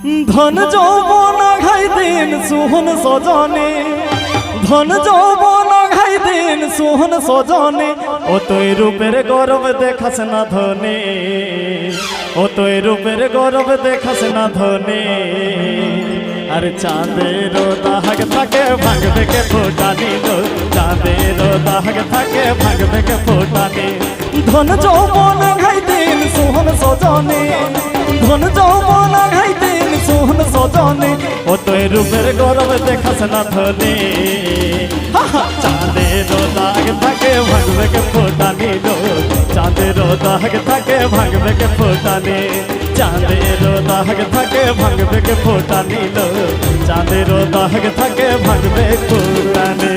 ধন যৌবন ঘাই দিন সুহন সজনে, ধন যৌবন ঘাই দিন সুহন সজনে, ও তুই রূপের গৌরব দেখাস না ধনে, ও তুই রূপের গৌরব দেখাস না ধনে। আর চাঁদের দাগ থাকে ভাঙবে কে ফোটানি, চাঁদের দাগ থাকে ভাঙবে কে ফোটানি। ধন যৌবন ঘাই দিন সুহন সজনে, ধন যৌবন ঘাই দিন সুহন সজনে, ও তুই রূপের গৌরব দেখাস না ধনে। চাঁদের দাগ থাকে ভাঙবে কে ফোটানি, চাঁদের দাগ থাকে ভাঙবে কে ফোটানি, চাঁদের দাগ থাকে ভাঙবে কে ফোটানি, চাঁদের দাগ থাকে ভাঙবে ফোটানি।